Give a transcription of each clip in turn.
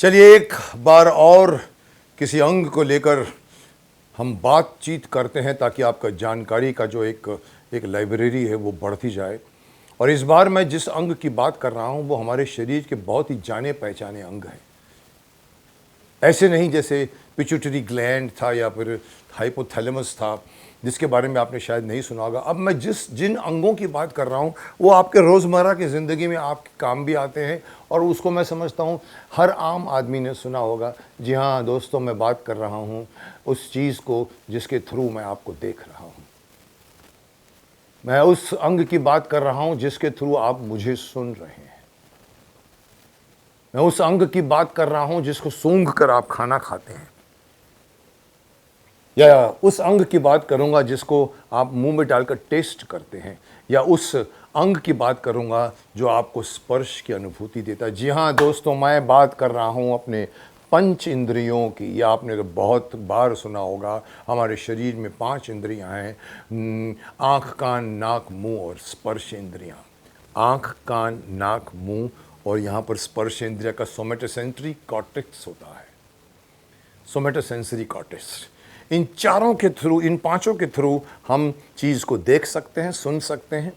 चलिए एक बार और किसी अंग को लेकर हम बातचीत करते हैं ताकि आपका जानकारी का जो एक लाइब्रेरी है वो बढ़ती जाए। और इस बार मैं जिस अंग की बात कर रहा हूं वो हमारे शरीर के बहुत ही जाने पहचाने अंग हैं। ऐसे नहीं जैसे पिट्यूटरी ग्लैंड था या फिर हाइपोथैलेमस था जिसके बारे में आपने शायद नहीं सुना होगा। अब मैं जिन अंगों की बात कर रहा हूं वो आपके रोज़मर्रा की ज़िंदगी में आपके काम भी आते हैं और उसको मैं समझता हूं हर आम आदमी ने सुना होगा। जी हाँ दोस्तों, मैं बात कर रहा हूं उस चीज़ को जिसके थ्रू मैं आपको देख रहा हूं। मैं उस अंग की बात कर रहा हूं जिसके थ्रू आप मुझे सुन रहे हैं। मैं उस अंग की बात कर रहा हूं जिसको सूंघ कर आप खाना खाते हैं, या उस अंग की बात करूंगा जिसको आप मुंह में डालकर टेस्ट करते हैं, या उस अंग की बात करूंगा जो आपको स्पर्श की अनुभूति देता है। जी हाँ दोस्तों, मैं बात कर रहा हूं अपने पंच इंद्रियों की। या आपने तो बहुत बार सुना होगा हमारे शरीर में 5 इंद्रियां हैं, आँख कान नाक मुंह और स्पर्श इंद्रियां। आँख कान नाक मुंह और यहाँ पर स्पर्श इंद्रिया का सोमेटोसेंसरी कॉर्टेक्स होता है। सोमेटोसेंसरी कॉर्टेक्स, इन चारों के थ्रू, इन पांचों के थ्रू हम चीज़ को देख सकते हैं, सुन सकते हैं,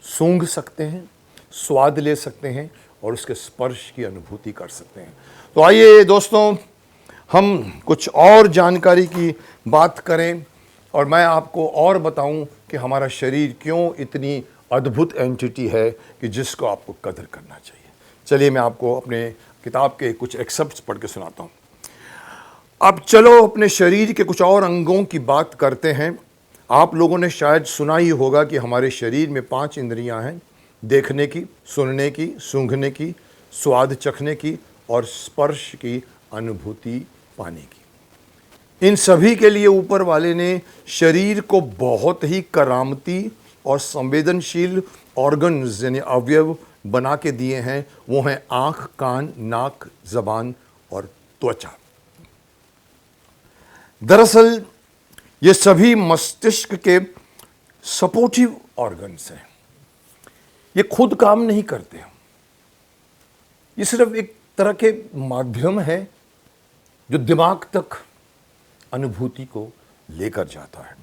सूंघ सकते हैं, स्वाद ले सकते हैं और उसके स्पर्श की अनुभूति कर सकते हैं। तो आइए दोस्तों, हम कुछ और जानकारी की बात करें और मैं आपको और बताऊं कि हमारा शरीर क्यों इतनी अद्भुत एंटिटी है कि जिसको आपको कदर करना चाहिए। चलिए मैं आपको अपने किताब के कुछ एक्सेप्ट्स पढ़ के सुनाता हूं। अब चलो अपने शरीर के कुछ और अंगों की बात करते हैं। आप लोगों ने शायद सुना ही होगा कि हमारे शरीर में 5 इंद्रियां हैं, देखने की, सुनने की, सूंघने की, स्वाद चखने की और स्पर्श की अनुभूति पाने की। इन सभी के लिए ऊपर वाले ने शरीर को बहुत ही करामती और संवेदनशील ऑर्गन्स यानी अवयव बना के दिए हैं। वो हैं आँख, कान, नाक, जबान और त्वचा। दरअसल ये सभी मस्तिष्क के सपोर्टिव ऑर्गन्स हैं। ये खुद काम नहीं करते, ये सिर्फ एक तरह के माध्यम है जो दिमाग तक अनुभूति को लेकर जाता है।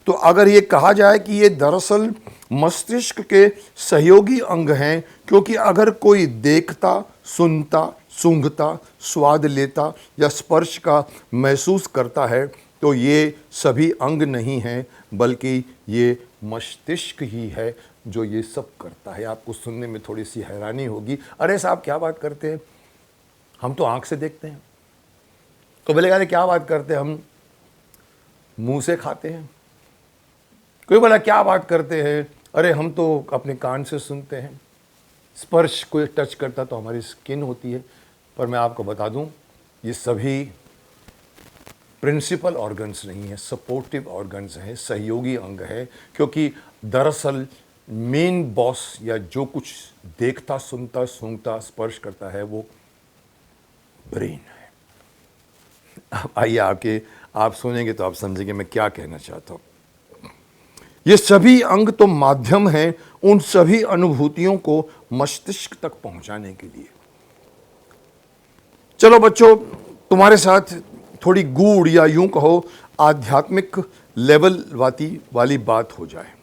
तो अगर ये कहा जाए कि ये दरअसल मस्तिष्क के सहयोगी अंग हैं, क्योंकि अगर कोई देखता, सुनता, सूंघता, स्वाद लेता या स्पर्श का महसूस करता है तो ये सभी अंग नहीं हैं, बल्कि ये मस्तिष्क ही है जो ये सब करता है। आपको सुनने में थोड़ी सी हैरानी होगी, अरे साहब क्या बात करते हैं, हम तो आंख से देखते हैं। तो बोलेगा अरे क्या बात करते हैं, हम मुंह से खाते हैं। कोई बोला क्या बात करते हैं, अरे हम तो अपने कान से सुनते हैं। स्पर्श कोई टच करता तो हमारी स्किन होती है। पर मैं आपको बता दूं, ये सभी प्रिंसिपल ऑर्गन्स नहीं है, सपोर्टिव ऑर्गन्स हैं, सहयोगी अंग है। क्योंकि दरअसल मेन बॉस या जो कुछ देखता, सुनता, सूंघता, स्पर्श करता है वो ब्रेन है। अब आइए आप सुनेंगे तो आप समझेंगे मैं क्या कहना चाहता हूं। ये सभी अंग तो माध्यम हैं उन सभी अनुभूतियों को मस्तिष्क तक पहुंचाने के लिए। चलो बच्चों, तुम्हारे साथ थोड़ी गूढ़ या यूं कहो आध्यात्मिक लेवल वाली बात हो जाए।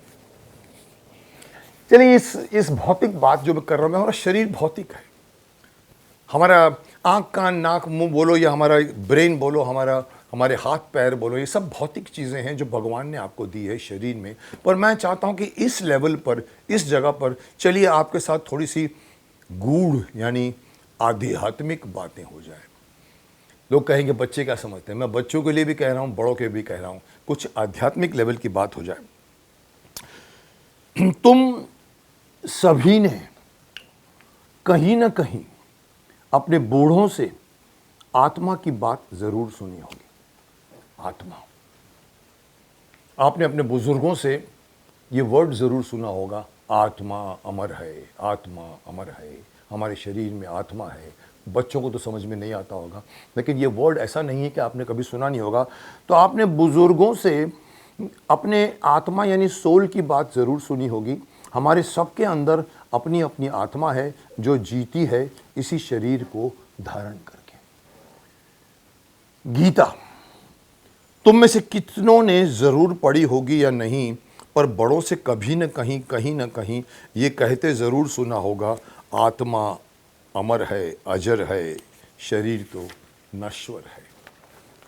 चलिए इस भौतिक बात जो मैं कर रहा हूं, हमारा शरीर भौतिक है। हमारा आंख कान नाक मुंह बोलो या हमारा ब्रेन बोलो, हमारे हाथ पैर बोलो, ये सब भौतिक चीज़ें हैं जो भगवान ने आपको दी है शरीर में। पर मैं चाहता हूं कि इस लेवल पर, इस जगह पर चलिए आपके साथ थोड़ी सी गूढ़ यानी आध्यात्मिक बातें हो जाए। लोग कहेंगे बच्चे क्या समझते हैं, मैं बच्चों के लिए भी कह रहा हूं, बड़ों के लिए भी कह रहा हूं, कुछ आध्यात्मिक लेवल की बात हो जाए। तुम सभी ने कहीं ना कहीं अपने बूढ़ों से आत्मा की बात जरूर सुनी होगी। आत्मा, आपने अपने बुजुर्गों से ये वर्ड जरूर सुना होगा, आत्मा अमर है, आत्मा अमर है, हमारे शरीर में आत्मा है। बच्चों को तो समझ में नहीं आता होगा, लेकिन ये वर्ड ऐसा नहीं है कि आपने कभी सुना नहीं होगा। तो आपने बुजुर्गों से अपने आत्मा यानी सोल की बात ज़रूर सुनी होगी। हमारे सबके अंदर अपनी अपनी आत्मा है जो जीती है इसी शरीर को धारण करके। गीता तुम में से कितनों ने ज़रूर पढ़ी होगी या नहीं, पर बड़ों से कभी न कहीं ये कहते ज़रूर सुना होगा, आत्मा अमर है, अजर है, शरीर तो नश्वर है।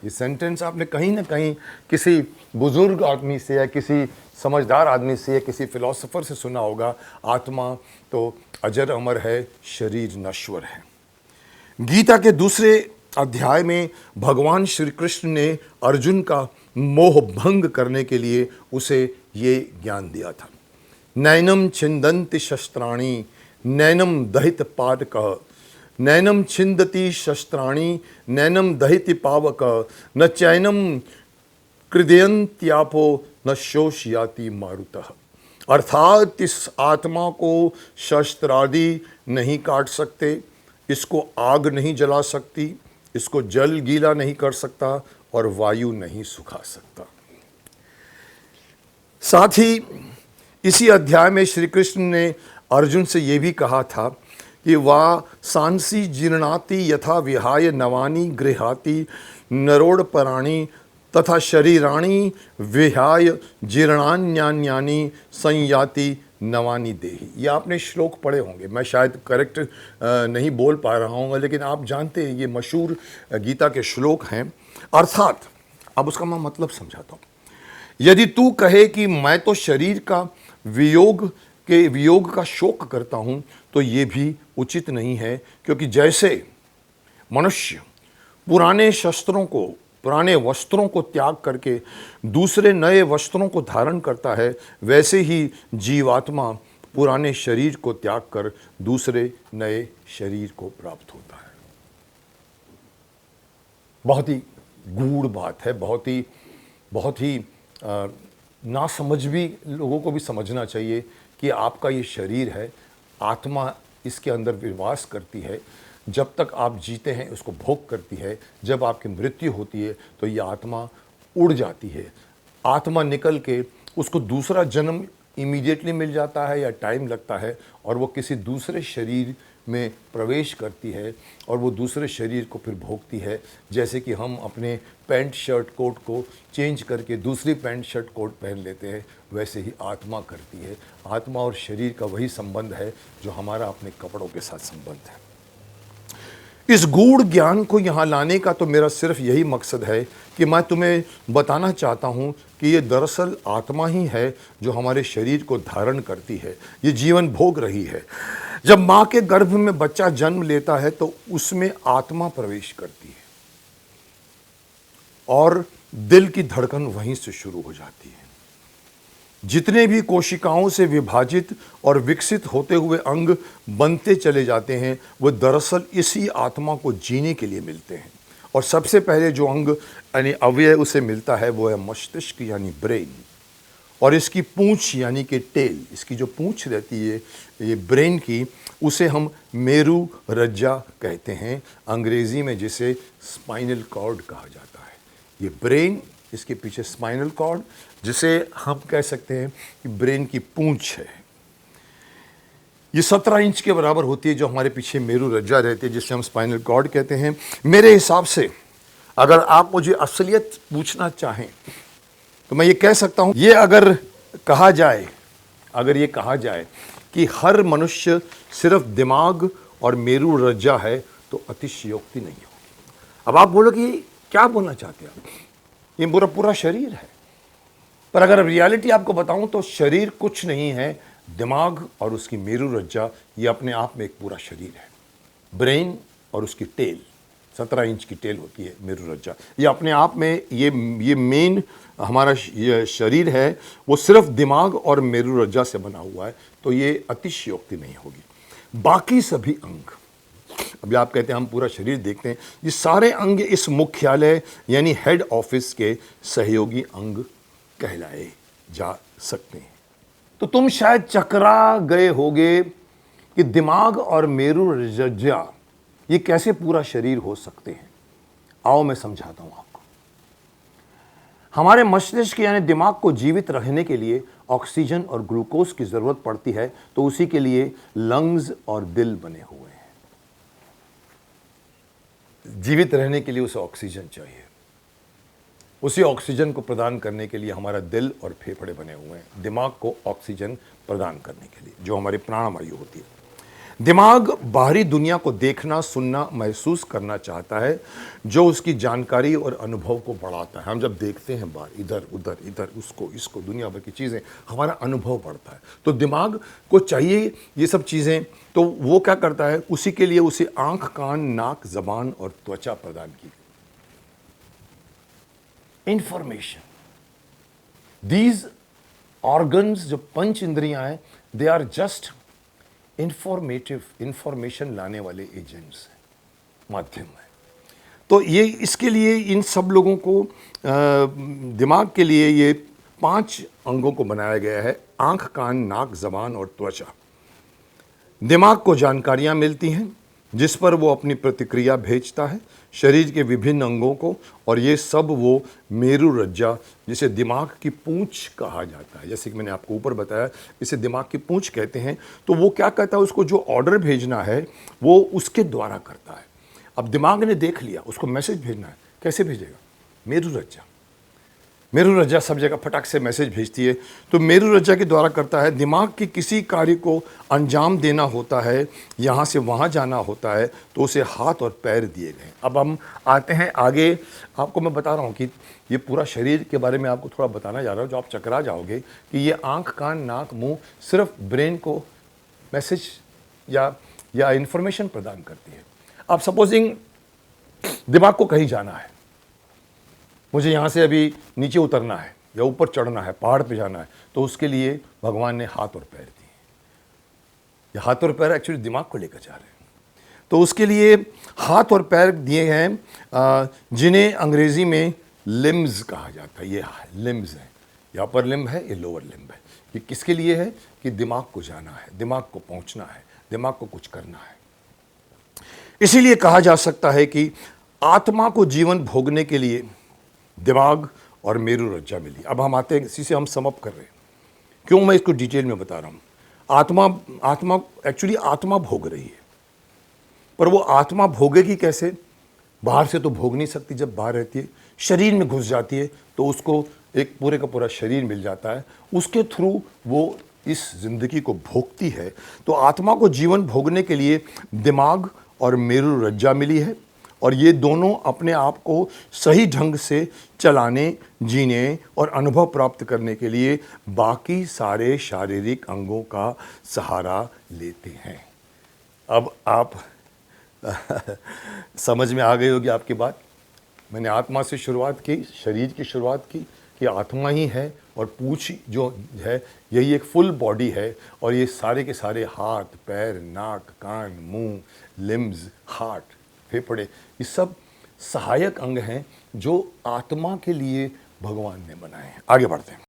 ये सेंटेंस आपने कहीं ना कहीं किसी बुजुर्ग आदमी से या किसी समझदार आदमी से या किसी फिलोसोफर से सुना होगा, आत्मा तो अजर अमर है, शरीर नश्वर है। गीता के दूसरे अध्याय में भगवान श्री कृष्ण ने अर्जुन का मोह भंग करने के लिए उसे ये ज्ञान दिया था। नैनम छिंदन्ति शस्त्राणि नैनम दहित पाटकः, नैनम छिंदति शस्त्राणि नैनम दहिति पावक, न चैनम कृदयन्त्यापो न शोषयाति मारुतः। अर्थात इस आत्मा को शस्त्र आदि नहीं काट सकते, इसको आग नहीं जला सकती, इसको जल गीला नहीं कर सकता और वायु नहीं सुखा सकता। साथ ही इसी अध्याय में श्री कृष्ण ने अर्जुन से यह भी कहा था कि वा सांसी जीर्णाति यथा विहाय नवानि गृहाति नरोड़ पराणि तथा शरीराणि विहाय जीर्णान्यान्यानि संयाति नवानी देही। ये आपने श्लोक पढ़े होंगे, मैं शायद करेक्ट नहीं बोल पा रहा हूँ, लेकिन आप जानते हैं ये मशहूर गीता के श्लोक हैं। अर्थात अब उसका मैं मतलब समझाता हूँ। यदि तू कहे कि मैं तो शरीर का वियोग का शोक करता हूँ, तो ये भी उचित नहीं है, क्योंकि जैसे मनुष्य पुराने वस्त्रों को त्याग करके दूसरे नए वस्त्रों को धारण करता है, वैसे ही जीवात्मा पुराने शरीर को त्याग कर दूसरे नए शरीर को प्राप्त होता है। बहुत ही गूढ़ बात है, बहुत ही नासमझ भी लोगों को भी समझना चाहिए कि आपका ये शरीर है, आत्मा इसके अंदर विवास करती है, जब तक आप जीते हैं उसको भोग करती है, जब आपकी मृत्यु होती है तो ये आत्मा उड़ जाती है। आत्मा निकल के उसको दूसरा जन्म इमीडिएटली मिल जाता है या टाइम लगता है, और वो किसी दूसरे शरीर में प्रवेश करती है और वो दूसरे शरीर को फिर भोगती है। जैसे कि हम अपने पैंट शर्ट कोट को चेंज करके दूसरी पैंट शर्ट कोट पहन लेते हैं, वैसे ही आत्मा करती है। आत्मा और शरीर का वही संबंध है जो हमारा अपने कपड़ों के साथ संबंध है। इस गूढ़ ज्ञान को यहाँ लाने का तो मेरा सिर्फ यही मकसद है कि मैं तुम्हें बताना चाहता हूँ कि ये दरअसल आत्मा ही है जो हमारे शरीर को धारण करती है, ये जीवन भोग रही है। जब माँ के गर्भ में बच्चा जन्म लेता है तो उसमें आत्मा प्रवेश करती है और दिल की धड़कन वहीं से शुरू हो जाती है। जितने भी कोशिकाओं से विभाजित और विकसित होते हुए अंग बनते चले जाते हैं, वो दरअसल इसी आत्मा को जीने के लिए मिलते हैं। और सबसे पहले जो अंग यानी अवयव उसे मिलता है वो है मस्तिष्क यानी ब्रेन, और इसकी पूंछ यानी कि टेल, इसकी जो पूंछ रहती है ये ब्रेन की, उसे हम मेरु रज्जा कहते हैं, अंग्रेजी में जिसे स्पाइनल कॉर्ड कहा जाता है। ये ब्रेन, इसके पीछे स्पाइनल कॉर्ड, जिसे हम कह सकते हैं कि ब्रेन की पूंछ है। ये 17 इंच के बराबर होती है जो हमारे पीछे मेरु रज्जा रहती है, जिसे हम स्पाइनल कॉर्ड कहते हैं। मेरे हिसाब से अगर आप मुझे असलियत पूछना चाहें तो मैं ये कह सकता हूं, ये अगर ये कहा जाए कि हर मनुष्य सिर्फ दिमाग और मेरु रज्जा है तो अतिशयोक्ति नहीं होगी। अब आप बोलो कि क्या बोलना चाहते हैं आप? ये पूरा शरीर है, पर अगर रियलिटी आपको बताऊं तो शरीर कुछ नहीं है, दिमाग और उसकी मेरु रज्जा ये अपने आप में एक पूरा शरीर है। ब्रेन और उसकी टेल, 17 इंच की टेल होती है मेरु रज्जा, ये अपने आप में ये मेन हमारा ये शरीर है, वो सिर्फ दिमाग और मेरु रज्जा से बना हुआ है, तो ये अतिशयोक्ति नहीं होगी। बाकी सभी अंग, अभी आप कहते हैं हम पूरा शरीर देखते हैं, ये सारे अंग इस मुख्यालय यानी हेड ऑफिस के सहयोगी अंग कहलाए जा सकते हैं। तो तुम शायद चकरा गए होगे कि दिमाग और मेरु रज्जा ये कैसे पूरा शरीर हो सकते हैं। आओ मैं समझाता हूं आपको। हमारे मस्तिष्क यानी दिमाग को जीवित रखने के लिए ऑक्सीजन और ग्लूकोज की जरूरत पड़ती है, तो उसी के लिए लंग्स और दिल बने हुए हैं। जीवित रहने के लिए उसे ऑक्सीजन चाहिए। उसी ऑक्सीजन को प्रदान करने के लिए हमारा दिल और फेफड़े बने हुए हैं, दिमाग को ऑक्सीजन प्रदान करने के लिए, जो हमारी प्राणवायु होती है। दिमाग बाहरी दुनिया को देखना, सुनना, महसूस करना चाहता है, जो उसकी जानकारी और अनुभव को बढ़ाता है। हम जब देखते हैं बाहर, इधर उधर, इधर उसको इसको, दुनिया भर की चीज़ें, हमारा अनुभव बढ़ता है। तो दिमाग को चाहिए ये सब चीज़ें, तो वो क्या करता है, उसी के लिए उसे आंख, कान, नाक, जबान और त्वचा प्रदान की गई। इंफॉर्मेशन, दीज ऑर्गन्स, जो पंच इंद्रियां हैं, दे आर जस्ट इंफॉर्मेशन लाने वाले एजेंट्स हैं, माध्यम है। तो ये इसके लिए इन सब लोगों को दिमाग के लिए ये 5 अंगों को बनाया गया है: आंख, कान, नाक, जबान और त्वचा। दिमाग को जानकारियां मिलती हैं जिस पर वो अपनी प्रतिक्रिया भेजता है शरीर के विभिन्न अंगों को, और ये सब वो मेरु रज्जा, जिसे दिमाग की पूंछ कहा जाता है, जैसे कि मैंने आपको ऊपर बताया, इसे दिमाग की पूंछ कहते हैं। तो वो क्या कहता है, उसको जो ऑर्डर भेजना है वो उसके द्वारा करता है। अब दिमाग ने देख लिया, उसको मैसेज भेजना है, कैसे भेजेगा? मेरु रज्जा। मेरु रज्जा सब जगह फटाक से मैसेज भेजती है, तो मेरु रज्जा के द्वारा करता है। दिमाग के किसी कार्य को अंजाम देना होता है, यहाँ से वहाँ जाना होता है, तो उसे हाथ और पैर दिए गए। अब हम आते हैं आगे, आपको मैं बता रहा हूँ कि ये पूरा शरीर के बारे में आपको थोड़ा बताना जा रहा हूँ, जो आप चकरा जाओगे कि ये आँख, कान, नाक, मुँह सिर्फ ब्रेन को मैसेज या इंफॉर्मेशन प्रदान करती है। अब सपोजिंग दिमाग को कहीं जाना है, मुझे यहाँ से अभी नीचे उतरना है या ऊपर चढ़ना है, पहाड़ पे जाना है, तो उसके लिए भगवान ने हाथ और पैर दिए। ये हाथ और पैर एक्चुअली दिमाग को लेकर जा रहे हैं। तो उसके लिए हाथ और पैर दिए हैं, जिन्हें अंग्रेजी में लिम्स कहा जाता है। ये लिम्स है, ये अपर लिम्ब है, ये लोअर लिम्ब है। ये किसके लिए है? कि दिमाग को जाना है, दिमाग को पहुँचना है, दिमाग को कुछ करना है। इसीलिए कहा जा सकता है कि आत्मा को जीवन भोगने के लिए दिमाग और मेरु रज्जा मिली। अब हम आते हैं, इसी से हम समअप कर रहे हैं। क्यों मैं इसको डिटेल में बता रहा हूँ? आत्मा एक्चुअली आत्मा भोग रही है, पर वो आत्मा भोगेगी कैसे? बाहर से तो भोग नहीं सकती। जब बाहर रहती है, शरीर में घुस जाती है, तो उसको एक पूरे का पूरा शरीर मिल जाता है, उसके थ्रू वो इस जिंदगी को भोगती है। तो आत्मा को जीवन भोगने के लिए दिमाग और मेरु रज्जा मिली है, और ये दोनों अपने आप को सही ढंग से चलाने, जीने और अनुभव प्राप्त करने के लिए बाकी सारे शारीरिक अंगों का सहारा लेते हैं। अब आप समझ में आ गई होगी आपकी बात। मैंने आत्मा से शुरुआत की, शरीर की शुरुआत की, कि आत्मा ही है, और पूंछ जो है यही एक फुल बॉडी है, और ये सारे के सारे हाथ, पैर, नाक, कान, मुंह, लिम्स, हार्ट, फेफड़े, ये सब सहायक अंग हैं जो आत्मा के लिए भगवान ने बनाए हैं। आगे बढ़ते हैं।